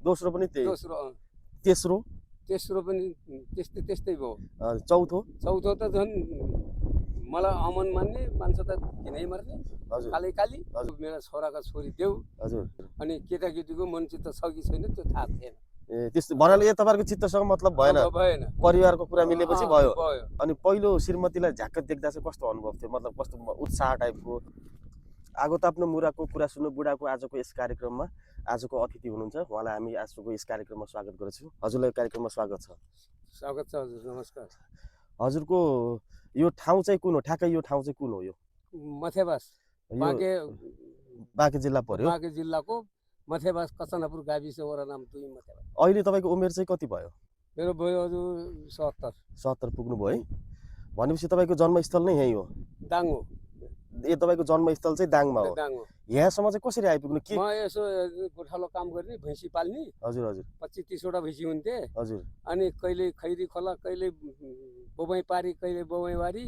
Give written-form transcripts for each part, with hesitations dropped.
दोस्रो पनि त्यही दोस्रो तेस्रो पनि त्यस्तै भयो। चौथो त झन् मलाई अमन मान्ने मान्छ त किनै मर्ने काली मेरो छोराका छोरी देऊ अनि केटाकेटीको मन चित्त छ कि छैन त्यो थाहा थिएन। त्यस्तो भन्नाले तपाईँहरूको चित्तसँग मतलब भएन परिवारको कुरा मिलेपछि भयो। अनि पहिलो श्रीमतीलाई झ्याक्क देख्दा चाहिँ कस्तो अनुभव थियो मतलब कस्तो उत्साह टाइपको? आगो ताप्नु मुराको कुरा सुन्नु बुढाको आजको यस कार्यक्रममा आजको अतिथि हुनुहुन्छ उहाँलाई हामी आजको यस कार्यक्रममा स्वागत गर्छौँ। हजुरलाई कार्यक्रममा स्वागत छ। स्वागत छ हजुर, नमस्कार। हजुरको यो ठाउँ चाहिँ कुन हो? ठ्याक्कै यो ठाउँ चाहिँ कुन हो? यो मथेबास बाँके जिल्ला पर्यो। बाँके जिल्लाको मथेबास कचनापुर गाविस वडा नाम 2 मथेबास। अहिले तपाईँको उमेर चाहिँ कति भयो? मेरो भयो हजुर 77 पुग्नु भयो है। भनेपछि तपाईँको जन्मस्थल नै यही हो? दाङ हो। यो तपाईँको जन्मस्थल चाहिँ दाङमा हो? दाङ हो। यहाँसम्म चाहिँ कसरी आइपुग्नु? के म यसो गोठालो काम गर्ने, भैँसी पाल्ने। हजुर हजुर 25-30 वटा भैँसी हुन्थे। हजुर। अनि कहिले खैरी खोला, कहिले बोबाई पारी, कहिले बोबाई बारी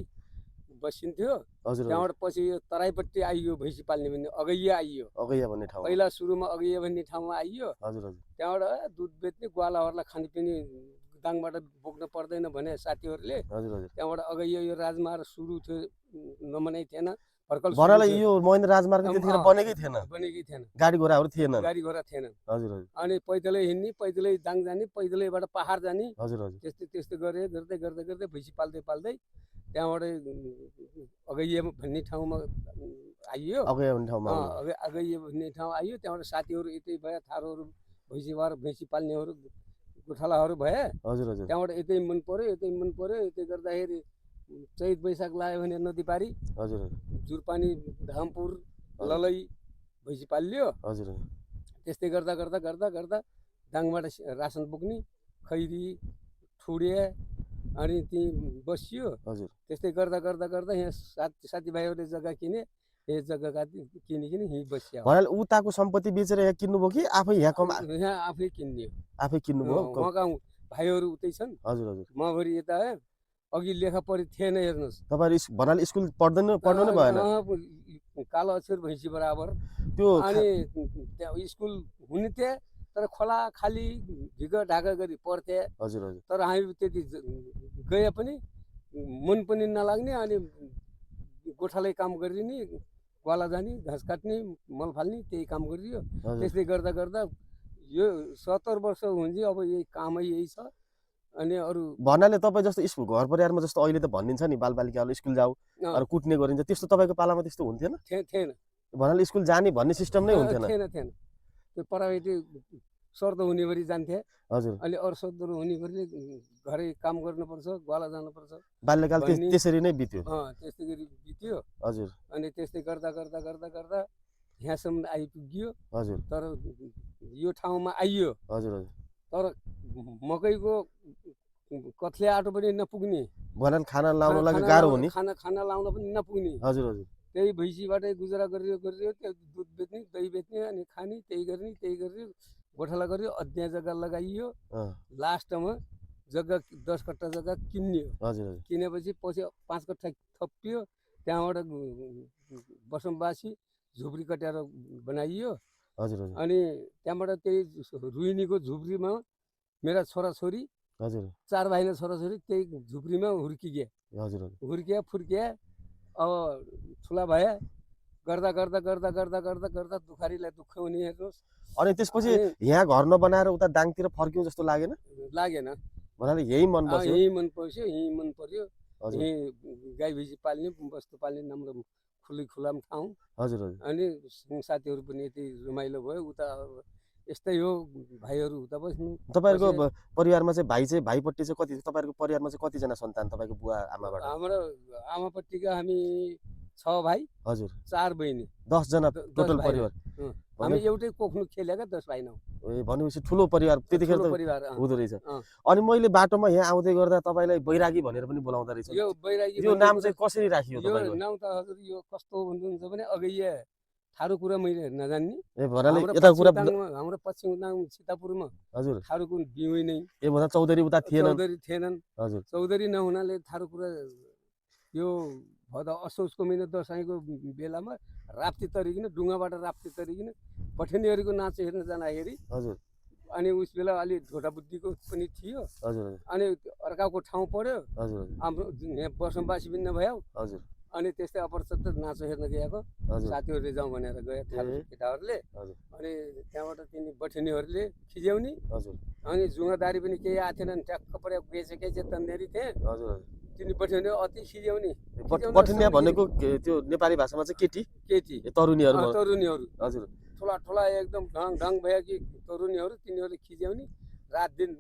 बसिन्थ्यो। हजुर। त्यहाँबाट पछि यो तराईपट्टि आइयो भैँसी पाल्ने भन्ने अगैया आइयो। अगैया भन्ने ठाउँ पहिला सुरुमा अगैया भन्ने ठाउँमा आइयो। हजुर हजुर। त्यहाँबाट दुध बेच्ने ग्वालाहरूलाई खानेपिने दाङबाट बोक्न पर्दैन भने साथीहरूले हजुर हजुर त्यहाँबाट अगैया यो राजमार्ग सुरु थियो, नमनै थिएन। भर्खर यो महेन्द्र राजमार्ग त्यतिखेर बनेकै थिएन, गाडी घोडाहरू थिएन। हजुर हजुर। अनि पैदलै हिँड्ने, पैदलै दाङ जाने, पैदलैबाट पहाड जाने। हजुर हजुर। त्यस्तै गर्दै भैँसी पाल्दै त्यहाँबाट अगैया भन्ने ठाउँमा आइयो। अगैया भन्ने ठाउँमा आइयो। त्यहाँबाट साथीहरू यतै भए, थारूहरू भैँसी पाल्नेहरू गोठालाहरू भए। हजुर हजुर। त्यहाँबाट यतै मन पर्यो। यतै गर्दाखेरि चैत वैशाख लाग्यो भने नदी पारी हजुर जुरपानी धामपुर ललै भैँसी पालियो। हजुर। त्यस्तै गर्दा दाङबाट रासन बोक्ने, खैरी ठुडे अनि त्यहीँ बसियो। हजुर। त्यस्तै गर्दा यहाँ साथीभाइहरूले जग्गा किने, यो जग्गा किनिकन यहीँ बसियो। भन्नाले उताको सम्पत्ति बेचेर यहाँ किन्नुभयो कि आफै यहाँ आफै किन्ने? आफै किन्नुभयो। उहाँका भाइहरू उतै छन्। हजुर हजुर। म भरि यता अघि लेखा पढी थिएन। हेर्नुहोस् तपाईँहरू भन्नाले स्कुल पढ्नु नै भएन? कालो अक्षर भैँसी बराबर त्यो। अनि त्यहाँ स्कुल हुने थिए तर खोला खाली ढिका ढाका गरी पढ्थे। हजुर हजुर। तर हामी त्यति गए पनि मन पनि नलाग्ने। अनि गोठालै काम गरिने, ग्वाला जाने, घाँस काट्ने, मल फाल्ने, त्यही काम गरियो। त्यस्तै गर्दा यो 70 वर्ष हुन्छ अब यही कामै यही छ। अनि अरू भन्नाले तपाईँ जस्तो स्कुल घर परिवारमा जस्तो अहिले त भनिन्छ नि बालबालिकाहरू स्कुल जाऊ अरू कुट्ने गरिन्छ, त्यस्तो तपाईँको पालामा त्यस्तो हुन्थेन? थिएन। भन्नाले स्कुल जाने भन्ने सिस्टम नै हुन्थेन? थिएन। त्यो प्राइभेट सर्द हुने गरी जान्थे। हजुर। अहिले अरू सर्दहरू हुने गरी घरै काम गर्नुपर्छ, ग्वाला जानुपर्छ। बाल्यकाल त्यसरी नै बित्यो? त्यस्तै गरी बित्यो। हजुर। अनि त्यस्तै गर्दा यहाँसम्म आइपुग्यो। हजुर। तर यो ठाउँमा आइयो। हजुर हजुर। तर मकैको कत्ले आटो पनि नपुग्ने, भन्नाले खाना लाउन लागि गाह्रो हुने, खाना लाउन पनि नपुग्ने। हजुर हजुर। त्यही भैँसीबाटै गुजारा गरियो। त्यो दुध बेच्ने, दही बेच्ने, अनि खाने, त्यही गर्ने गोठाला गरियो। अध्यय जग्गा लगाइयो। लास्टमा जग्गा 10 कट्टा जग्गा किन्यो। हजुर। किनेपछि पछि 5 कट्टा थपियो। त्यहाँबाट बसमबासी झुप्री कट्याएर बनाइयो। हजुर। अनि त्यहाँबाट त्यही रुइनीको झुप्रीमा मेरा छोराछोरी, हजुर 4 भाइ र छोराछोरी त्यही झुप्रीमा हुर्किए। हजुर। हुर्किया फुर्किया अब ठुला भए। गर्दा दुखारीलाई दुःख हुने। हेर्नुहोस्। अनि त्यसपछि यहाँ घर नबनाएर उता दाङतिर फर्क्यौँ जस्तो लागेन? भन्नाले यही मन पर्यो। यही मन पर्यो। यही गाई भैँसी पाल्ने, वस्तु पाल्ने राम्रो खुलाम ठाउँ। हजुर हजुर। अनि साथीहरू पनि यति रमाइलो भयो। उता यस्तै हो, भाइहरू उता बस्नु। तपाईँहरूको परिवारमा चाहिँ भाइपट्टि चाहिँ कति? तपाईँहरूको परिवारमा चाहिँ कतिजना सन्तान तपाईँको बुवा आमाबाट? हाम्रो आमापट्टिका हामी 6 भाइ। हजुर। 4 बहिनी। 10 जना टोटल परिवार। हामी एउटै कोख्नु खेलेका 10 भाइ नौ। भनेपछि ठुलो परिवार त्यतिखेर त हुँदो रहेछ। अनि मैले बाटोमा यहाँ आउँदै गर्दा तपाईँलाई बैरागी भनेर पनि बोलाउँदा रहेछ। यो बैरागी यो नाम चाहिँ कसरी राखियो तपाईँको? यो नाम त हजुर यो कस्तो हुन्छ भने अगैया थारू कुरा मैले नजान्ने। भन्नाले यता कुरा हाम्रो पश्चिम दाङ सीतापुरमा हजुर थारूको बिउै नै। भन्दा चौधरी उता थिएनन्। हजुर। चौधरी नहुनाले थारू कुरा यो भदा असोजको महिना दसैँको बेलामा राप्ती तरिकन, ढुङ्गाबाट राप्ती तरिकन बठेनीहरूको नाच हेर्न जाँदाखेरि हजुर अनि उस बेला अलि ढोटा बुद्धिको पनि थियो हजुर अनि अर्काको ठाउँ पर्यो हजुर हाम्रो बसोबासी पनि नभयो हजुर अनि त्यस्तै अपरचट्ट नाचो हेर्न गएको हजुर साथीहरूले जाउँ भनेर गए केटाहरूले हजुर अनि त्यहाँबाट तिनी बठिनीहरूले खिज्याउने हजुर अनि जुङ्गादारी पनि केही आएको थिएनन् ट्याक्क पऱ्यो बेचेकै चाहिँ तन्नेरी थिएँ हजुर तिनी बठिनी अति खिज्याउने बठिनिया भनेको त्यो नेपाली भाषामा चाहिँ केटी केटी तरुनीहरू तरुनीहरू हजुर ठुला ठुला एकदम ढङ ढङ भयो कि तरुनीहरू तिनीहरूले खिज्याउने रात दिन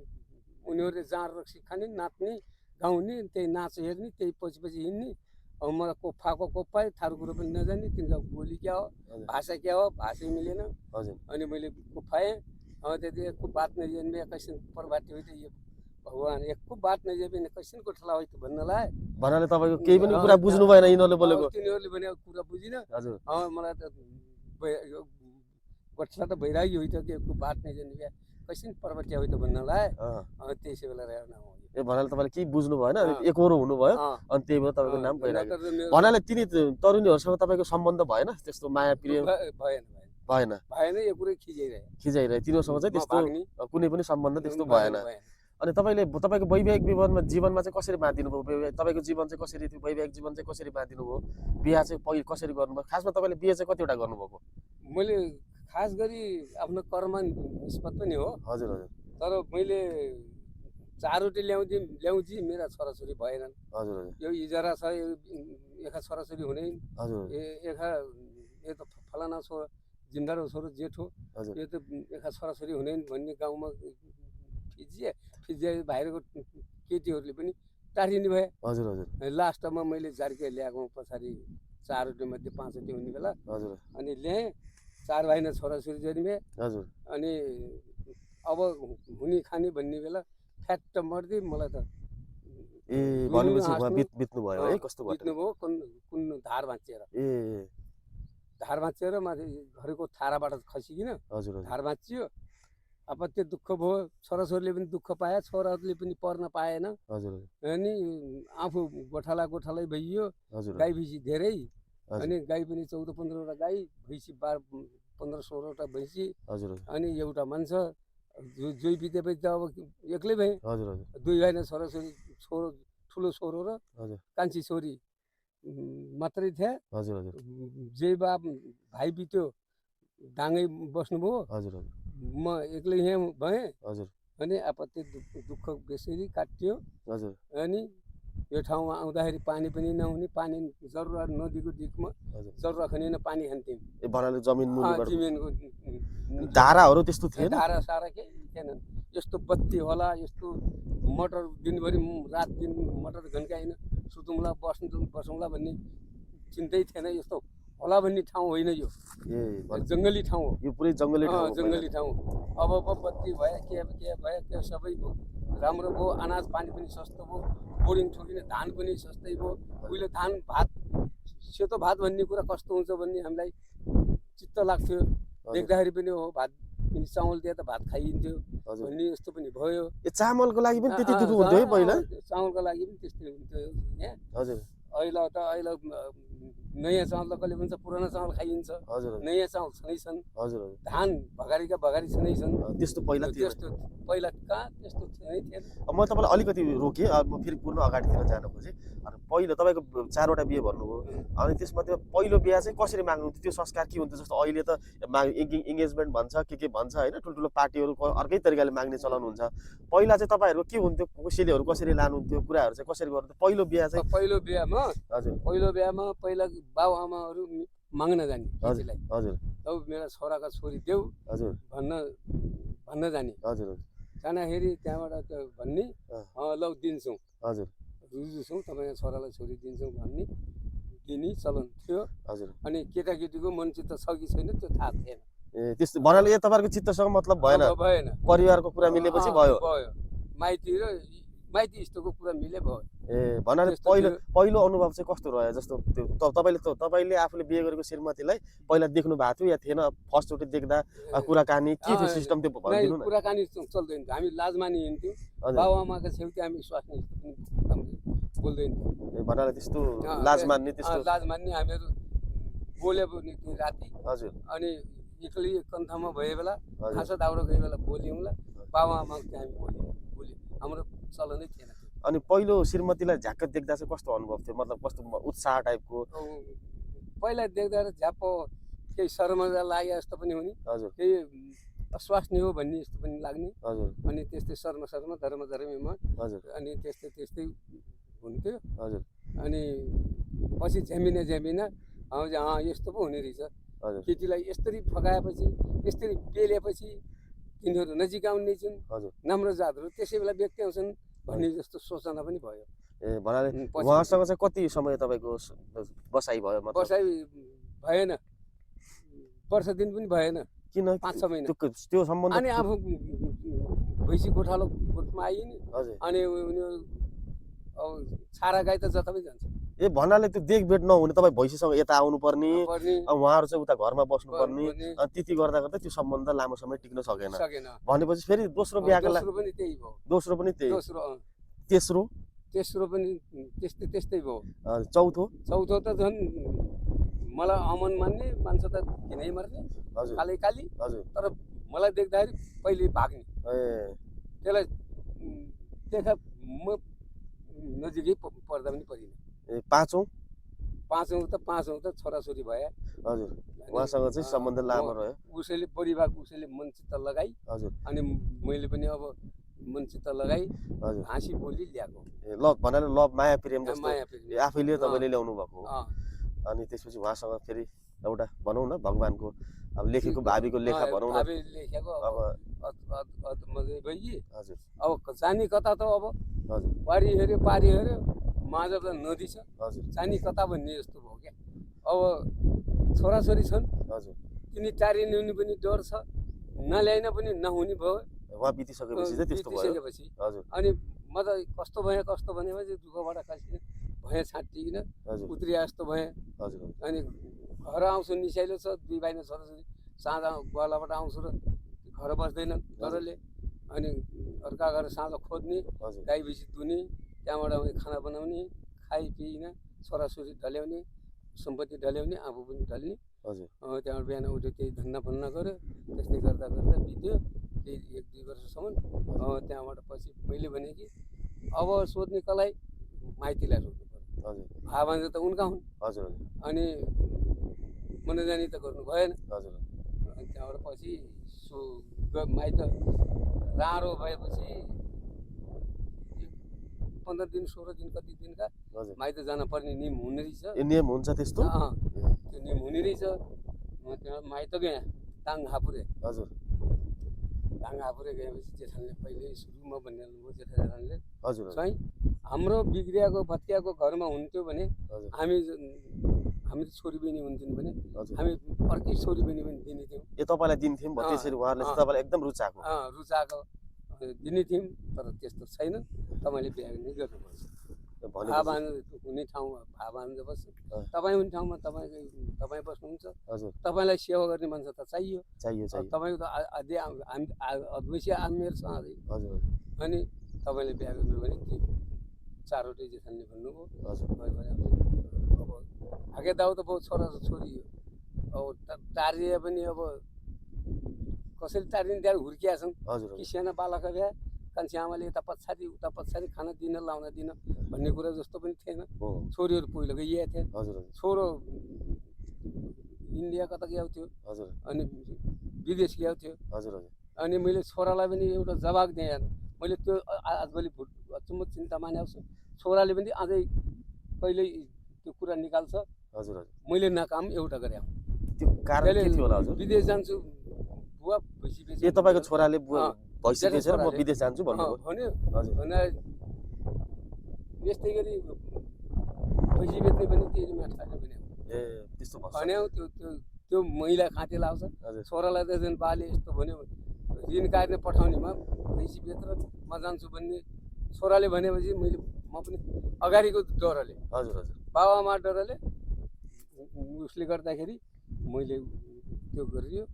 उनीहरूले जाँड रक्सी खाने नाच्ने गाउने त्यही नाच हेर्ने त्यही पछि पछि हिँड्ने अब मलाई कोफाको कोफाइ थारू कुरो पनि नजाने तिनीहरूको बोली क्या हो भाषा क्या हो भाषै मिलेन हजुर अनि मैले कोफाएँ अब त्यति एकको बात नजाने कैसन परबाटी होइ त यो भगवान् एकको बात नजाने कैसन गोठला होइ त भन्नलाई भन्नाले तपाईँको केही पनि कुरा बुझ्नु भएन यिनीहरूले बोलेको तिनीहरूले भनेको कुरा बुझिन हजुर मलाई त गोठला त भइरहेको होइ त के बात नजाने कैसन पर्वटिया होइ त भन्नलाई त्यसै बेला रहेन ए भन्नाले तपाईँले केही बुझ्नु भएन एकहोरो हुनुभयो अनि त्यही भएर तपाईँको नाम भइरहेको भन्नाले तिनी तरुनीहरूसँग तपाईँको सम्बन्ध भएन त्यस्तो माया प्रिय भएन यो कुरै खिजाइरहे तिनीहरूसँग चाहिँ त्यस्तो कुनै पनि सम्बन्ध त्यस्तो भएन अनि तपाईँले तपाईँको वैवाहिक जीवनमा चाहिँ कसरी बाँधिनु भयो तपाईँको जीवन चाहिँ कसरी थियो वैवाहिक जीवन चाहिँ कसरी बाँधिनु भयो बिहा चाहिँ पहिले कसरी गर्नुभयो खासमा तपाईँले बिहे चाहिँ कतिवटा गर्नुभएको मैले खास गरी आफ्नो कर्म निष्पत्त पनि हो हजुर हजुर तर मैले चारवटै ल्याउँछु मेरा छोराछोरी भएनन् हजुर यो इजरा छ एका छोराछोरी हुने एका यो त फलाना छोरा जिन्दारो छोरो जेठो यो त एका छोराछोरी हुने भन्ने गाउँमा फिजिया बाहिरको केटीहरूले पनि टाढिने भए हजुर हजुर लास्टमा मैले झार्के ल्याएको पछाडि चारवटै मध्ये पाँचवटै हुने बेला हजुर अनि ल्याएँ 4 भाइना छोराछोरी जन्मे हजुर अनि अब हुने खाने भन्ने बेला फ्याट मर्दै मलाई त ए भनेपछि बित्नु भयो है कस्तो बित्नु भयो कुन धार भाँचिएर धार भाँचिएर माथि घरको थाराबाट खसिकिन हजुर धार भाँचियो अब त्यो दुःख भयो छोराछोरीले पनि दुःख पाए छोराहरूले पनि पर्न पाएन हजुर अनि आफू गोठालै भइयो गाई भैँसी धेरै अनि गाई पनि 14-15 वटा गाई भैँसी 12-15-16 वटा भैँसी अनि एउटा मान्छ जोइ बितेपछि त अब एक्लै भए हजुर 2 भाइना छोराछोरी छोरो ठुलो छोरो र कान्छी छोरी मात्रै थिए हजुर जे बाप भाइ बित्यो डाँगै बस्नुभयो हजुर म एक्लै यहाँ भएँ हजुर अनि आपत्ति दुःख बेसरी काटियो हजुर अनि यो ठाउँमा आउँदाखेरि पानी पनि नहुने पानी जरुरा नदीको दिकमा जरुरा खनिन पानी खान्थ्यौँ ए बनाले जमिनको धाराहरू त्यस्तो थिएन धारा सारा केही थिएनन् यस्तो बत्ती होला यस्तो मटर दिनभरि रात दिन मटर घन्काइन सुतौँला बसौँला भन्ने चिन्तै थिएन यस्तो होला भन्ने ठाउँ होइन यो जङ्गली ठाउँ हो यो पुरै जङ्गली ठाउँ अब बत्ती भयो के भयो त्यो सबै राम्रो भयो अनाज पानी पनि सस्तो भयो बोरिङ ठोकिने धान पनि सस्तै भयो उहिले धान भात सेतो भात भन्ने कुरा कस्तो हुन्छ भन्ने हामीलाई चित्त लाग्थ्यो देख्दाखेरि पनि हो भात चामल दिए त भात खाइन्थ्यो भन्ने यस्तो पनि भयो चामलको लागि पनि त्यति दुःख हुन्थ्यो है पहिला चामलको लागि पनि त्यस्तै हुन्थ्यो यहाँ हजुर अहिले नयाँ चामल त कहिले भन्छ पुरानो चामल खाइन्छ नयाँ चामल छँदैछन् धान भगारी छँदैछन् त्यस्तो पहिला कहाँ त्यस्तो थिएन म तपाईँलाई अलिकति रोकेँ म फेरि पुनः अगाडितिर जान खोजेँ पहिलो तपाईँको 4वटा बिहे भन्नुभयो अनि त्यसमध्ये पहिलो बिहा चाहिँ कसरी माग्नुहुन्थ्यो त्यो संस्कार के हुन्थ्यो जस्तो अहिले त इङ्गेजमेन्ट भन्छ के भन्छ होइन ठुल्ठुलो पार्टीहरू अर्कै तरिकाले माग्ने चलन हुन्छ पहिला चाहिँ तपाईँहरू के हुन्थ्यो कोसेलीहरू कसरी लानुहुन्थ्यो कुराहरू चाहिँ कसरी गर्नुहुन्थ्यो पहिलो बिहामा हजुर पहिलो बिहामा पहिला बाउ आमाहरू माग्न जाने हजुर अब मेरा छोराका छोरी देऊ हजुर भन्न जाने हजुर जाँदाखेरि त्यहाँबाट भन्ने लौ दिन्छौँ हजुर रुजु छौँ तपाईँ छोरालाई छोरी दिन्छौँ भन्ने दिने चलन थियो हजुर अनि केटाकेटीको मनचित्त छ कि छैन त्यो थाहा थिएन ए त्यस्तो भन्नाले यो तपाईँहरूको चित्तसँग मतलब भएन परिवारको कुरा मिलेपछि भयो माइती इष्टको कुरा मिले भयो ए भन्नाले पहिलो अनुभव चाहिँ कस्तो रह्यो जस्तो तपाईँले आफूले बिहे गरेको श्रीमतीलाई पहिला देख्नु भएको थियो या थिएन फर्स्टचोटि देख्दा कुराकानी के थियो सिस्टम त्यो भनिदिनु न कुराकानी चल्दैन हामी लाज मानि हिँड्थ्यौँ बाबुआमाको छेउती हामी स्वास्नी बोल्दैन भन्नाले त्यस्तो लाज मान्ने हामीहरू बोल्यो भने राति हजुर अनि एक्लै कन्थामा भए बेला हजुर घाँस दाउरो गए बेला बोल्यौँला बाबा आमा हामी बोल्यो हाम्रो चलनै थिएन त्यो। अनि पहिलो श्रीमतीलाई झ्याक्क देख्दा चाहिँ कस्तो अनुभव थियो मतलब कस्तो उत्साह टाइपको पहिला देख्दा झ्याप्प केही शर्मजा लागे जस्तो पनि हुने हजुर केही स्वास्नी हो भन्ने जस्तो पनि लाग्ने हजुर अनि त्यस्तै शर्म धर्ममा हजुर अनि त्यस्तै हुन्थ्यो। हजुर अनि पछि झ्यामिन यस्तो पो हुने रहेछ हजुर केटीलाई यसरी फकाएपछि यसरी पेलेपछि तिनीहरू नजिक आउने छन् हजुर राम्रो जातहरू त्यसै बेला व्यक्ति आउँछन् भन्ने जस्तो सोचना पनि भयो। ए भन्नाले पछि उहाँसँग चाहिँ कति समय तपाईँको बसाइ भयो मतलब बसाइ भएन वर्ष दिन पनि भएन किन 5-6 महिना त्यो सम्बन्ध अनि आफू भैँसी गोठालो गोठमा आइयो नि हजुर अनि उनीहरू अब छाडा गाई त जतामै जान्छ ए भन्नाले त्यो देखभेट नहुने तपाईँ भैँसीसँग यता आउनु पर्ने पर्ने अब उहाँहरू चाहिँ उता घरमा बस्नु पर्ने पर्ने अनि त्यति गर्दा गर्दा त्यो सम्बन्ध लामो समय टिक्न सकेन सकेन। भनेपछि फेरि दोस्रो बिहाको लागि दोस्रो पनि त्यही भयो दोस्रो पनि त्यही दोस्रो तेस्रो तेस्रो पनि त्यस्तै भयो। चौथो चौथो त झन् मलाई अमन मान्ने मान्छे त किनै मर्ने हजुर काली हजुर तर मलाई देख्दाखेरि पहिले भाग्ने ए त्यसलाई देखा म नजिकै पर्दा पनि परिन। ए पाँचौँ पाँचौँ त छोराछोरी भए हजुर उहाँसँग चाहिँ सम्बन्ध लामो रह्यो उसैले परिवार उसैले मनचित्त लगाई हजुर अनि मैले पनि अब मनचित्त लगाई हजुर हाँसी बोली ल्याएको ए लभ भन्नाले लभ माया प्रेम जस्तो माया फेरि ए आफैले तपाईँले ल्याउनु भएको हो अनि त्यसपछि उहाँसँग फेरि एउटा भनौँ न भगवान्को अब लेखेको भावीको लेखा भनौँ न लेखेको अब गइए हजुर अब जाने कता त अब हजुर वारी हेऱ्यो पारी हेऱ्यो माझ त नदी छ हजुर जाने कता भन्ने जस्तो भयो क्या। अब छोराछोरी छन् हजुर तिनी टारिने पनि डर छ नल्याइन पनि नहुने भयो उहाँ बितिसकेपछि चाहिँ त्यस्तो भयो बितिसकेपछि हजुर अनि म त कस्तो भनेपछि दुःखबाट खसिने भएँ छाँटिकन हजुर उत्रिया जस्तो भएँ। हजुर अनि घर आउँछु निसाइलो छ 2 भाइ छोराछोरी साँझ गोलाबाट आउँछु र घर बस्दैनन् डरले अनि अर्का घर साँझ खोज्ने हजुर गाई भैँसी दुने त्यहाँबाट खाना बनाउने खाइपिइन छोराछोरी ढल्याउने सम्पत्ति ढल्याउने आफू पनि ढल्ने हजुर त्यहाँबाट बिहान उठ्यो त्यही धन्दा फन्दा गऱ्यो त्यस्तै गर्दा बित्यो त्यही 1-2 वर्षसम्म। त्यहाँबाट पछि मैले भने कि अब सोध्ने कसलाई माइतीलाई सोध्नु पर्यो हजुर भान्जा त उनका हुन् हजुर अनि मनोजानी त गर्नु भएन। हजुर अनि त्यहाँबाट पछि माइत राँडो भएपछि 15 दिन 16 दिन कति दिनका हजुर माइत जान पर्ने नियम हुने रहेछ। ए नियम हुन्छ त्यस्तो त्यो नियम हुने रहेछ। त्यहाँ माइत गएँ ताङ हापुरे हजुर गएपछि जेठानले पहिले सुरुमा भनिहाल्नुभयो जेठाले हजुर चाहिँ हाम्रो बिग्रियाको भत्कियाको घरमा हुन्थ्यो भने हजुर हामी छोरी बहिनी हुन्थ्यौँ भने हजुर हामी अर्कै छोरी बहिनी पनि दिने थियौँ। ए तपाईँलाई दिन्थ्यौँ त्यसरी उहाँहरूले चाहिँ तपाईँलाई एकदम रुचाएको रुचाएको दिने थियौँ तर त्यस्तो छैन तपाईँले बिहा नै गर्नुपर्छ। भाबान हुने ठाउँमा भाबान बस्छ तपाईँ हुने ठाउँमा तपाईँ बस्नुहुन्छ हजुर तपाईँलाई सेवा गर्ने मान्छे त चाहियो चाहियो तपाईँको त अद्वैसी आमेर छ हजुर अनि तपाईँले बिहा गर्नु भने ती 4वटै जेठानले भन्नुभयो हजुर अब आगे दाउ त बहुत छोरी हो अब टारिए पनि अब कसरी टारिने त्यहाँ हुर्किया छन् हजुर कि साना बालकका बिहा कान्छी आमाले यता पछाडि खाना दिन लाउन दिन भन्ने कुरा जस्तो पनि थिएन। छोरीहरू पहिलो गइएको थिए हजुर छोरो इन्डिया कता गएको थियो हजुर अनि विदेश गएको थियो हजुर अनि मैले छोरालाई पनि एउटा जवाब दिएँ मैले त्यो आजभोलि अचम्म चिन्ता मानेको छु छोराले पनि अझै कहिले त्यो कुरा निकाल्छ हजुर मैले नकाम एउटा गरे त्यो कारण के थियो होला हजुर विदेश जान्छु बुवा भैँसी बेच्छु ए तपाईँको छोराले भैँसी बेचेर म विदेश जान्छु भन्नुभयो भन्यो हजुर भने यस्तै गरी भैँसी बेच्ने पनि त्यही माठाले भन्यो ए त्यस्तो भन्यो त्यो महिला खाँटे लाउँछ छोरालाई त झन् बाले यस्तो भन्यो ऋण काट्ने पठाउनेमा भैँसी बेचेर म जान्छु भन्ने छोराले भनेपछि मैले म पनि अगाडिको डरले हजुर हजुर बाबामा डरले उसले गर्दाखेरि मैले त्यो गरियो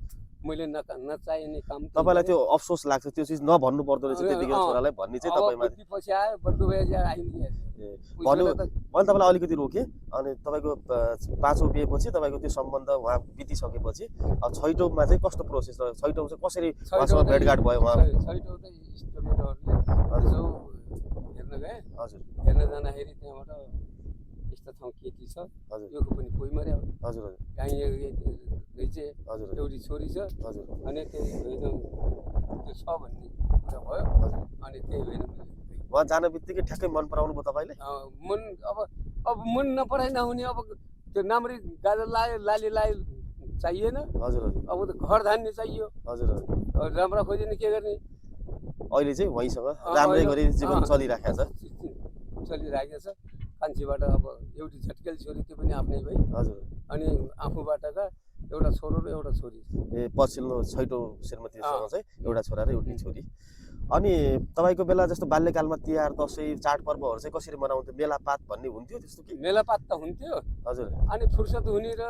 मैले नचाहिने काम तपाईँलाई त्यो अफसोस लाग्छ त्यो चिज नभन्नु पर्दो रहेछ त्यतिखेर छोरालाई भन्ने चाहिँ तपाईँमा पछि आयो बड्डु भए आइदिए ए भन्यो मैले तपाईँलाई अलिकति रोकेँ। अनि तपाईँको 5औं बिहेपछि तपाईँको त्यो सम्बन्ध उहाँ बितिसकेपछि छैटौँमा चाहिँ कस्तो प्रोसेस रह्यो? छैटौँ चाहिँ कसरी उहाँसँग भेटघाट भयो उहाँ? छैटौँ चाहिँ इष्टमित्रहरूले यसो हेर्न गए। हजुर हेर्न जाँदाखेरि त्यहाँबाट यस्तो ठाउँ केटी छ, हजुर यो पनि कोही मर्यो, हजुर हजुर गाई रहेछ, हजुर एउटी छोरी छ, हजुर अनि त्यही होइन त्यो छ भन्ने कुरा भयो। अनि त्यही होइन उहाँ जान बित्तिकै ठ्याक्कै मन पराउनु भयो तपाईँले? मन अब मन नपराइ नहुने, अब त्यो नाम्री गाजर लायो, लाली लायो चाहिएन। हजुर हजुर अब त घर धान्ने चाहियो। हजुर हजुर राम्रा खोजेन के गर्ने? अहिले चाहिँ उहाँसँग राम्रै गरी जीवन चलिराखेको छ। चलिरहेको छ। कान्छीबाट अब एउटी झट्केल छोरी, त्यो पनि आफ्नै भई। हजुर अनि आफूबाटका एउटा छोरो र एउटा छोरी। ए पछिल्लो छैटौँ श्रीमतीसँग चाहिँ एउटा छोरा र एउटी छोरी। अनि तपाईँको बेला जस्तो बाल्यकालमा तिहार, दसैँ, चाडपर्वहरू चाहिँ कसरी मनाउँथ्यो? मेलापात भन्ने हुन्थ्यो त्यस्तो के? मेलापात त हुन्थ्यो। हजुर अनि फुर्सद हुने र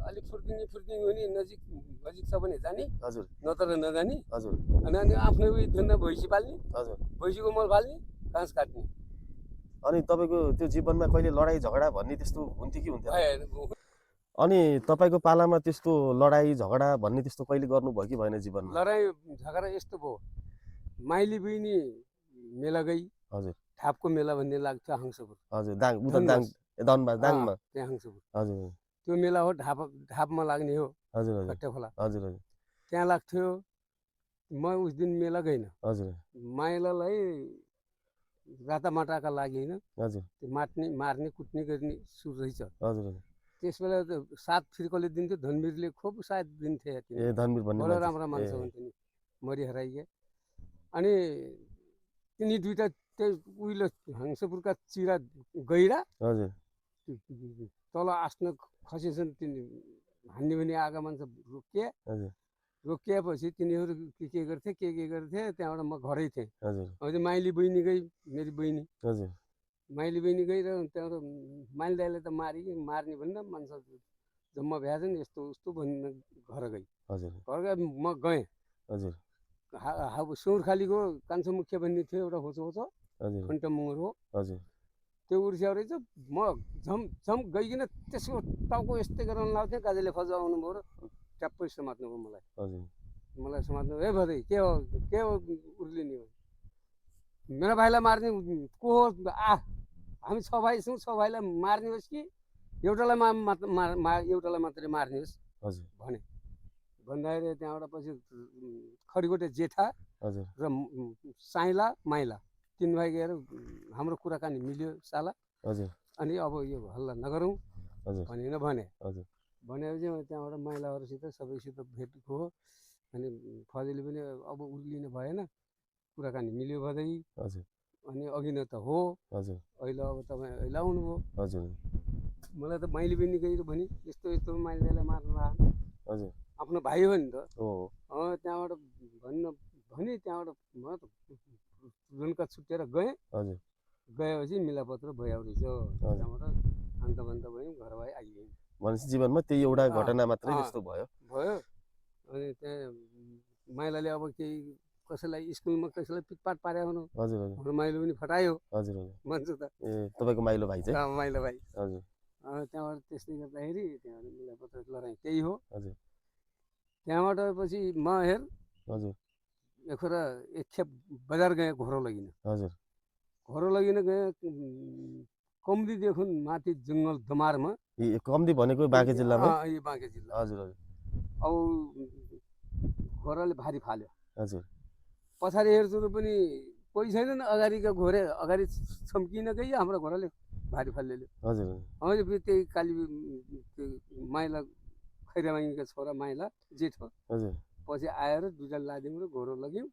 अलिक फुर्तिङ हुने, नजिक छ भने जाने, हजुर नत्र नजाने। हजुर अनि आफ्नो उयो धुन्न भैँसी पाल्ने, हजुर भैँसीको मल फाल्ने, घाँस काट्ने। अनि तपाईँको त्यो जीवनमा कहिले लडाइँ झगडा भन्ने त्यस्तो हुन्थ्यो कि हुन्थ्यो? भएन। अनि तपाईँको पालामा त्यस्तो लडाइँ झगडा भन्ने त्यस्तो कहिले गर्नुभयो कि भएन जीवनमा? लडाइँ झगडा यस्तो भयो, माइली बहिनी मेला गई। हजुर ठापको मेला भन्ने लाग्छ हाङसपुर। हजुर दाङ उता दाङ दाङमा दाङमा त्यहाँ हाङसपुर। हजुर त्यो मेला हो, ढापमा लाग्ने हो। हजुर हजुर कट्टे खोला हजुर हजुर त्यहाँ लाग्थ्यो। म उस दिन मेला गइनँ। हजुर माइलालाई रातामाटाका लागि होइन, हजुर त्यो मार्ने कुट्ने गर्ने सुर रहेछ। हजुर त्यस बेला त सात फिर्कले दिन्थ्यो, धनवीरले खुब साथ दिन्थे। ए धनवीर भन्ने बडो राम्रा मान्छे हुन्थ्यो नि, मरि हराइए। अनि तिनी दुईटा त्यही उहिले हाङसपुरका चिरा गैरा हजुर तल आस्न खसेछन्। तिनी हान्ने भने आएका मान्छे रोकिए। हजुर रोकिएपछि तिनीहरू के गर्थे त्यहाँबाट म घरै थिएँ। हजुर अहिले माइली बहिनी गई, मेरो बहिनी हजुर माइली बहिनी गई र त्यहाँबाट माइली दाइले त मार्ने भन्न मान्छे जम्मा भ्याएछन्, यस्तो उस्तो भन्न घर गई। हजुर घर गए म गएँ। हजुर सुँरखालीको कान्छो मुखिया भन्ने थियो एउटा, होचो हजुर खन्ट मुङ्गुर हो। हजुर त्यो उर्स्याउ रहेछ। म झम गइकन त्यसको टाउको यस्तै गरेर लाउँथेँ। गाजेले फजाउनु भयो र ट्याप्पै समात्नु भयो मलाई समात्नु। ए भदै के हो उर्लिने हो? मेरो भाइलाई मार्ने को हो? हामी 6 भाइ छौँ, 6 भाइलाई मार्ने होस् कि एउटालाई एउटालाई मात्रै मार्ने होस् भने भन्दाखेरि त्यहाँबाट पछि खडीकोटे जेठा र साइला माइला 3 भाइ गएर हाम्रो कुराकानी मिल्यो साला। अनि अब यो हल्ला नगरौँ भने भनेपछि त्यहाँबाट माइलाहरूसित सबैसित भेट भयो। अनि फजेली पनि अब उर्लिन भएन, कुराकानी मिल्यो भदै। अनि अघि न त हो, अहिले अब तपाईँ अहिले आउनुभयो। मलाई त माइली बहिनी गएर भने यस्तो माइली दाइलाई मार्न आफ्नो भाइ हो नि त। त्यहाँबाट भने त्यहाँबाट म त रुन्का छुट्टिएर गएपछि मिलापत्र भयो रहेछ। त्यहाँबाट अन्त भयो, घर भाइ आइयो। भनेपछि जीवनमा त्यही एउटा घटना मात्रै त्यस्तो भयो। अनि त्यहाँ माइलाले अब केही कसैलाई स्कुलमा कसैलाई पिटपाट पारे हुनु। हाम्रो माइलो पनि फटायो मान्छे त। तपाईँको माइलो भाइ चाहिँ? माइलो भाइ। त्यहाँबाट त्यस्तै गर्दाखेरि त्यहाँबाट मिलापत्र लडाइँ त्यही हो। त्यहाँबाट पछि म हेर एकखेर एकखेप बजार गएँ घोरो लगिन। घोरो लगिन गएँ कम्दीदेखि माथि जङ्गल दमारमा। कम्दी भनेको बाँके जिल्लामा? बाँके जिल्ला। अब घोराले भारी फाल्यो। पछाडि हेर्छु पनि कोही छैनन्। अगाडिका घोरे अगाडि छम्किन गई, हाम्रो घोराले भारी फाल्यो। फेरि त्यही काली माइला खैरामाइका छोरा माइला जेठो पछि आएर दुईटा लाद्यौँ र घोरो लग्यौँ।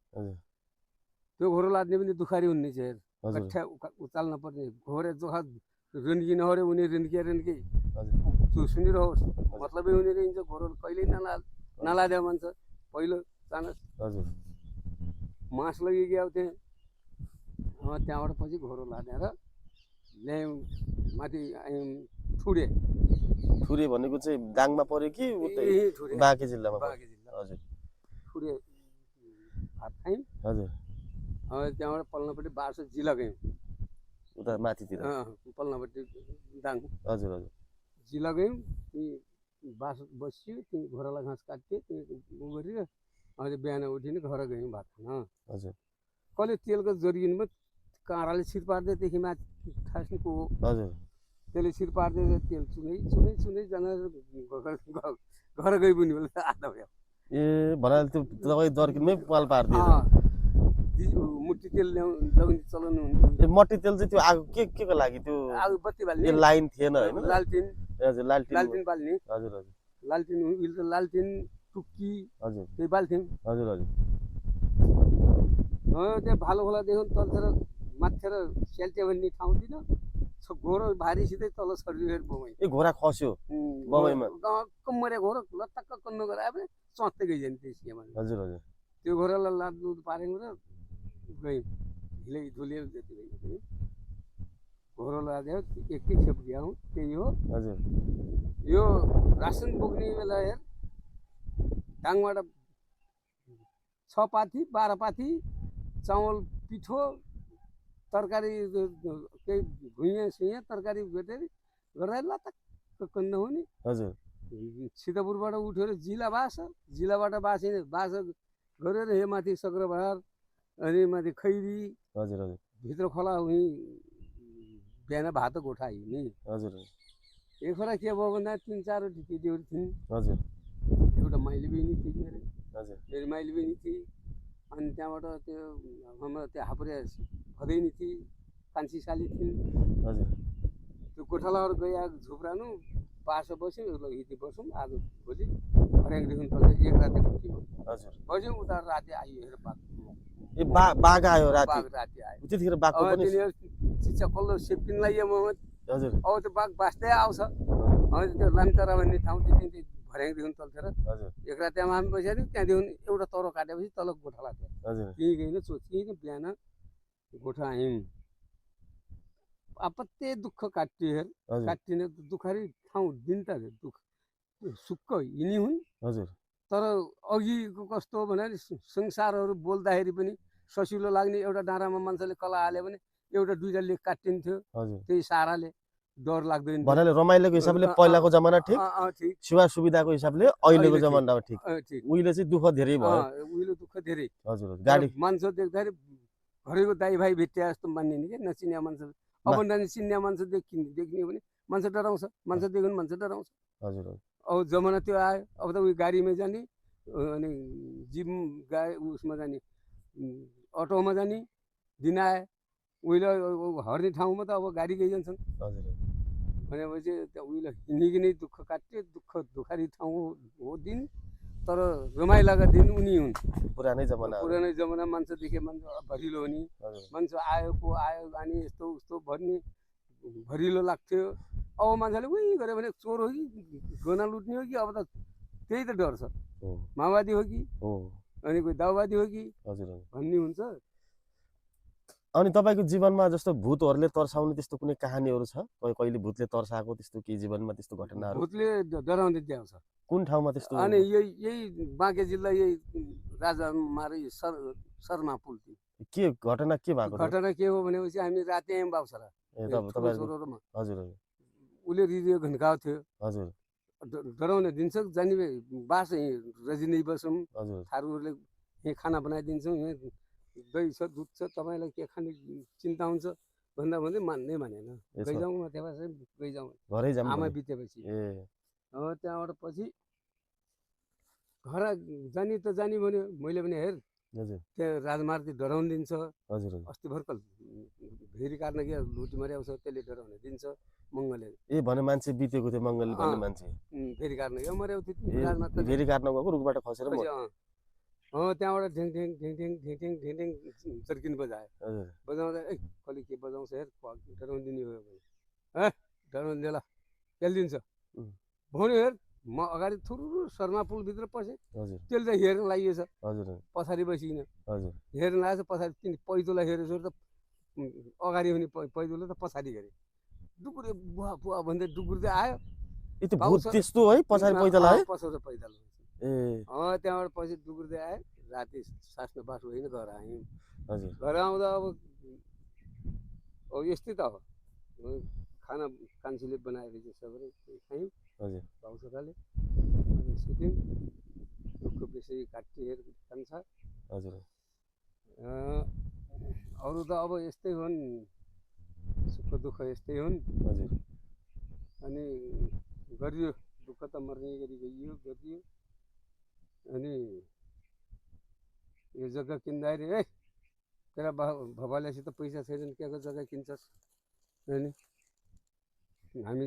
त्यो घोरो लाद्ने पनि दुखारी हुने चाहिँ कठ्या उचाल्न पर्ने। घोरे जोखा रुन्किन हऱ्यो उनी रुन्के सुनिरहोस्, मतलबै हुने रहन्छ। घोरो कहिल्यै नलाद्यो मान्छे पहिलो चानस मास लगिगयो त्यहाँ। त्यहाँबाट पछि घोरो लादेर ल्यायौँ माथि आयौँ ठुरे भनेको चाहिँ दाङमा पर्यो कि बाँके जिल्लामा? ठुरे भात खायौँ। त्यहाँबाट पल्लोपट्टि 1200 जिल्ला गयौँ। उता माथितिर पल्नापट्टि दाङ हजुर हजुर जिल्ला गयौँ त्यहीँ बास बस्यो त्यहीँ घोडालाई घाँस काट्यो त्यहीँ उ गरेर अहिले बिहान उठिने घर गयौँ भात खान हजुर कसले तेलको जरिगिनमा काँडाले छिर पार्दै देखि माथि ठास्नेको हो हजुर त्यसले छिर पार्दै तेल चुनै जान घर गइ पनि बेला आधा भयो ए भनाले त्यो दबाई दर्किनमै पाल पार्दियो मुट्टी तेल लगाउने चलन हुन्थ्यो ए मट्टी तेल चाहिँ त्यो आगो के को लागि त्यो आगो बत्ती बाल्ने यो लाइन थिएन हैन लालटिन हजुर लालटिन बाल्ने हजुर हजुर लालटिन उहिले त लालटिन टुक्की हजुर त्यही बाल्थ्यौँ हजुर हजुर त्यहाँ भालो खोलादेखि तलतिर माथेर सेल्टे भन्ने ठाउँ थिएन घोरो भारीसितै तल सरिएर बमाइ ए घोडा खस्यो बमाइमा कम्मरे घोरो लत्तक्क कन्नु गरायो भने चत्तै गइजाने त्यसमा हजुर हजुर त्यो घोडालाई लाद पारेको र गयौँ हिले धुले जति गयो घोरो लाग्यो एकैखेप गयौँ त्यही हो हजुर यो रासन बोक्ने बेला हेर डाङबाट 6 पाथी 12 पाथी चामल पिठो तरकारी केही भुइँ सुइँ तरकारी भेटेर गर्दा लतक्क कन्न हुने हजुर सीतापुरबाट उठेर जिल्लाबाट बास गरेर हे माथि सग्रबार अनि माथि खैरी हजुर हजुर भित्र खोला उहीँ बिहान भात गोठा हिँड्ने हजुर एक खोला के भयो भन्दा 3-4 केटीहरू थिइन् हजुर एउटा माइली बहिनी थिए हजुर मेरो माइली बहिनी थिए अनि त्यहाँबाट त्यो हाम्रो त्यो हापुरे भदैनी थिए कान्छी साली थिइन् हजुर त्यो गोठालाहरू गए झुप्रानु बासो बस्यो ल हिँड्दै बसौँ आज भोलि हरेकदेखि तल एक राति बस्यो हजुर बस्यो उता राति आयो हेर बाघ ए बाघ आयो राति बाघ राति आयो त्यतिखेर बाघको पनि चिच्चा कल्लो सेपिनलाई मोहम्मद हजुर अब त्यो बाघ बाँच्दै आउँछ अनि त्यो लामतारा भन्ने ठाउँ त्यति भर्याङदेखि तलतिर हजुर एक राति हामी बसेको थियौँ त्यहाँदेखि एउटा तरो काटेपछि तल गोठाला थियो हजुर त्यहीँ गएन चोचिकन बिहान गोठा आयौँ अपत्य दुःख काटियो हेर काटिने दुःखरी ठाउँ दिन त दुःख सुक्क हिँडी हुन् हजुर तर अघिको कस्तो भने संसारहरू बोल्दाखेरि पनि ससिलो लाग्ने एउटा डाँडामा मान्छेले कला हाल्यो भने एउटा दुईजनाले काटिन्थ्यो त्यही साराले डर लाग्दैन भन्नाले रमाइलोको हिसाबले पहिलाको जमाना ठिक सेवा सुविधाको हिसाबले अहिलेको जमाना ठिक उहिले चाहिँ दुःख धेरै भयो उहिले दुःख धेरै हजुर गाडी मान्छे देख्दाखेरि घरैको दाइ भाइ भेट्या जस्तो मान्ने नि क्या नचिन्या मान्छे अब चिन्या मान्छे देख्ने भने मान्छे डराउँछ मान्छे देख्यो भने मान्छे डराउँछ हजुर अब जमाना त्यो आयो अब त उयो गाडीमै जाने अनि जिम गाडी उसमा जाने अटोमा जाने दिन आए उहिले हर्ने ठाउँमा त अब गाडी गइजान्छन् हजुर भनेपछि त्यो उहिले हिँडिकनै दुःख काट्यो दुखारी ठाउँ हो दिन तर रमाइलाका दिन उनी हुन् पुरानै जमाना मान्छे देखे मान्छे भरिलो हुने मान्छे आयो को आयो अनि यस्तो उस्तो भन्ने भरिलो लाग्थ्यो अब मान्छेले उही गऱ्यो भने चोर हो कि गना लुट्ने हो कि अब त त्यही त डर छ माओवादी हो कि अनि कोही दाउवादी हो कि भन्ने हुन्छ अनि तपाईको जीवनमा जस्तो भूतहरूले तर्साउने त्यस्तो कुनै कहानीहरू छ कहिले भूतले तर्साएको त्यस्तो के जीवनमा त्यस्तो घटनाहरू भूतले डराउने देखाउँछ कुन ठाउँमा त्यस्तो अनि यही बाँके जिल्ला यही राजा मारे शर्मा पुल के घटना के भएको घटना के हो भनेपछि हामी राति आयौँ बाउसरा हजुर उसले रेडियो घन्काएको थियो हजुर डराउने दिन्छ जाने बास रजिनै बसौँ हजुर थारूहरूले यहीँ खाना बनाइदिन्छौँ यहाँ दही छ दुध छ तपाईँलाई के खाने चिन्ता हुन्छ भन्दा भन्दै मान्नै मानेन गइजाउँ त्यहाँ गइजाउँ घरै जाउँ आमा बितेपछि त्यहाँबाट पछि घर जाने त जाने भन्यो मैले पनि हेर त्यहाँ राजमार्ग डराउनु दिन्छ अस्ति भर्खर भेरी काट्न के लुटी मारे आउँछ त्यसले डराउन दिन्छ मङ्गलले ए भने मान्छे बितेको थियो मङ्गलले भन्ने मान्छे भेरी काट्न गयो मर्याउ थियो भेरी काट्न गएको रुखबाट खसेर त्यहाँबाट ढिङ ढिङ ढिङ ढिङ ढिङ ढिङ ढिङ ढिङ चर्किन बजायो बजाउँदा ए कसले के बजाउँछ हेर डराउनु दिने हो भने डराउनु दिएला खेलिदिन्छ भन्यो हेर म अगाडि थुरु शर्मा पुलभित्र पसेँ त्यसले त हेर्न लागिएछ पछाडि बसिकन हेर्न लागेछ पछाडि तिनी पैदोलाई हेरेछ त अगाडि हुने पैदोले त पछाडि हेरे डुकुरे बुवा बुवा भन्दै डुकुर्दै आयो त्यस्तो है पछाडि पैदोला है पछाडि पैदोला त्यहाँबाट पछि डुकुर्दै आयो राति सास्न बाटो होइन घर आयौँ घर आउँदा अब अब यस्तै त हो खाना कान्छीले बनाएर चाहिँ सबैले खायौँ हजुर भाउ छोराले अनि सुत्यौँ दुःख बेसी काटिएर खान्छ हजुर अरू त अब यस्तै हुन् सुख दुःख यस्तै हुन् हजुर अनि गरियो दुःख त मर्ने गरी गइयो गरियो अनि यो जग्गा किन्दाखेरि है तेरा भवालेसित पैसा छैन केको जग्गा किन्छस् अनि हामी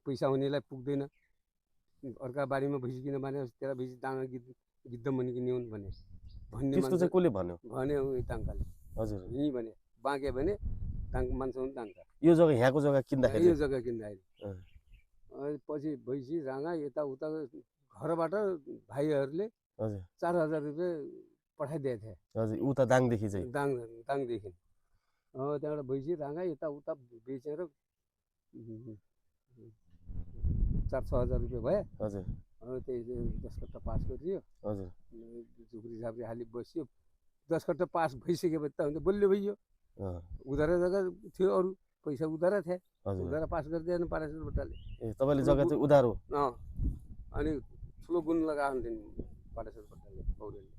पैसा हुनेलाई पुग्दैन अर्का बारीमा भैँसी किन भने तेरा भैँसी दाना गिद्ध मनिकिने हुन् भन्ने त्यस्तो चाहिँ कसले भन्यो भन्यो दाङ्काले हजुर यहीँ भने बाँके भने मान्छे हुन् दाङ्का यो जग्गा यहाँको जग्गा किन्दाखेरि यो जग्गा किन्दाखेरि पछि भैँसी राँगा यताउता घरबाट भाइहरूले हजुर 4000 रुपियाँ पठाइदिएको थिएँ हजुर उता दाङदेखि चाहिँ दाङदेखि त्यहाँबाट भैँसी राँगा यताउता बेचेर 4-6 हजार रुपियाँ भयो हजुर त्यही 10 कट्टा पास गरियो हजुर झुक्री झाप्री हाली बस्यो 10 कट्टा पास भइसकेपछि त अन्त बलियो भइयो उधारो जग्गा थियो अरू पैसा उधारो थिए उधारो पास गरिदिएन पारेश्वर भट्टले ए तपाईँले जग्गा चाहिँ उधारो अनि ठुलो गुण लगाएको थिएन पारेश्वर भट्टले पौडेलले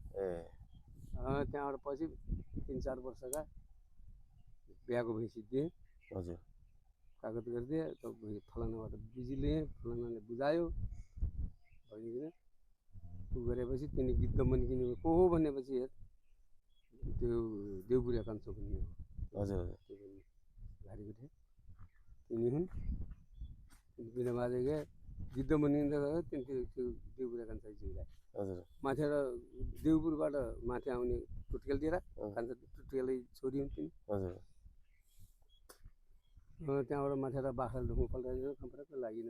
त्यहाँबाट पछि 3-4 वर्षका बिहाको भैँसी दिएँ हजुर कागज गरिदिएँ फलानाबाट बिजी लिएँ फलानाले बुझायो भनिदिएँ उ गरेपछि तिनी गिद्ध मन्किने को हो भनेपछि हेर त्यो देउबुढा कान्छो भन्ने हो हजुर घारीको थिएँ तिनी हुन् बिना बाजे गए गिद्ध मन्किँदा गयो त्यो देउबुढा कान्छो जिउलाई हजुर माथि देउपुरबाट माथि आउने टुटकेलतिर कान्छो टुटकेलै छोरी हुन् तिनी हजुर त्यहाँबाट माथि बाख्रा ढुङ्गो पल्टाइदिनु खम्पराको लागि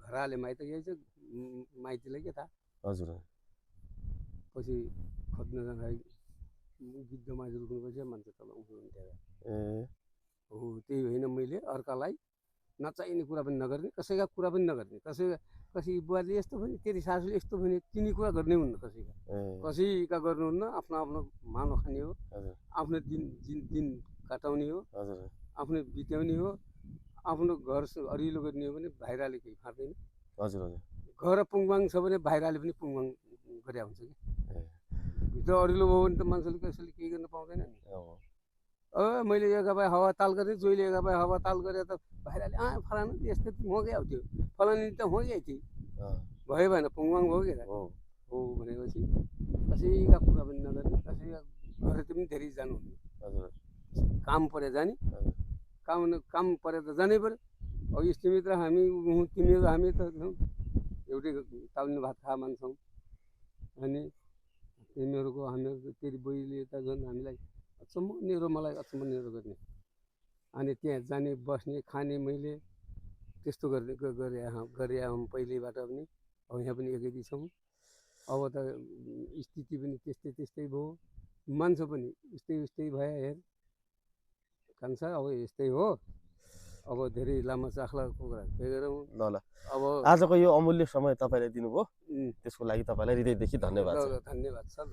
घर हाले माइत यही छ माइतीलाई के थाहा हजुर पछि खोज्न जाँदाखेरि गिद्ध माथि रुक्नुपर्छ मान्छे तल उठ्नुहुन्थ्यो हो त्यही होइन मैले अर्कालाई नचाहिने कुरा पनि नगर्ने कसैका कुरा पनि नगर्ने कसै बुवाले यस्तो भने तेरि सासूले यस्तो भने तिनी कुरा गर्नै हुन्न कसैका गर्नुहुन्न आफ्नो आफ्नो मानो खाने हो आफ्नो दिन काटाउने हो आफ्नो बिताउने हो आफ्नो घर अरिलो गर्ने हो भने बाहिरले केही फाट्दैन हजुर हजुर घर पुङबाङ छ भने बाहिरले पनि पुङबाङ गरे हुन्छ कि भित्र अरिलो भयो भने त मान्छेले कसैले केही गर्न पाउँदैन नि मैले एका भए हावा ताल गरेँ जोइले एका भए हावा ताल गरे त बाहिरले फलानु यस्तो हो क्या हो त्यो फलानी त हो क्या थिए भयो भएन पुङबाङ भयो क्या हो भनेपछि कसैका कुरा पनि नगर्ने कसैका घर पनि धेरै जानुहुन्न काम परे जाने काम परे त जानै पर्यो अब इष्टमित्र हामी तिमीहरू हामी त एउटै ताउने भात खा मान्छौँ अनि तिमीहरूको हामीहरूको तेरि बोइले त झन् हामीलाई अचम्म निरो मलाई अचम्म निरो गर्ने अनि त्यहाँ जाने बस्ने खाने मैले त्यस्तो गरे पहिल्यैबाट पनि अब यहाँ पनि एकै छौँ अब त स्थिति पनि त्यस्तै भयो मान्छे पनि उस्तै भयो हेर कान्छ अब यस्तै हो अब धेरै लामो चाख्लाको कुरा गरौँ ल अब आजको यो अमूल्य समय तपाईँले दिनुभयो त्यसको लागि तपाईँलाई हृदयदेखि धन्यवाद धन्यवाद सर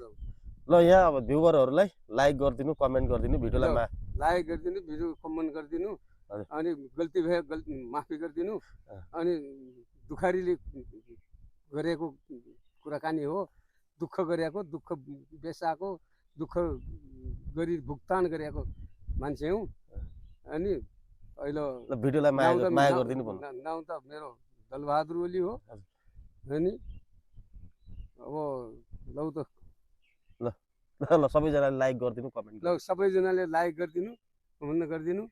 ल यहाँ अब भ्युवरहरूलाई लाइक गरिदिनु कमेन्ट गरिदिनु भिडियोलाई लाइक गरिदिनु भिडियो कमेन्ट गरिदिनु अनि गल्ती भए माफी गरिदिनु अनि दुखारीले गरेको कुराकानी हो दुःख गरेको दुःख बेसाएको दुःख गरी भुक्तान गरेको मान्छे हौँ अनि अहिले भिडियोलाई माया गरिदिनु नाउँ त मेरो दलबहादुर ओली हो अनि अब लौ त ल सबैजनाले लाइक गरिदिनु कमेन्ट ल सबैजनाले लाइक गरिदिनु कमेन्ट गरिदिनु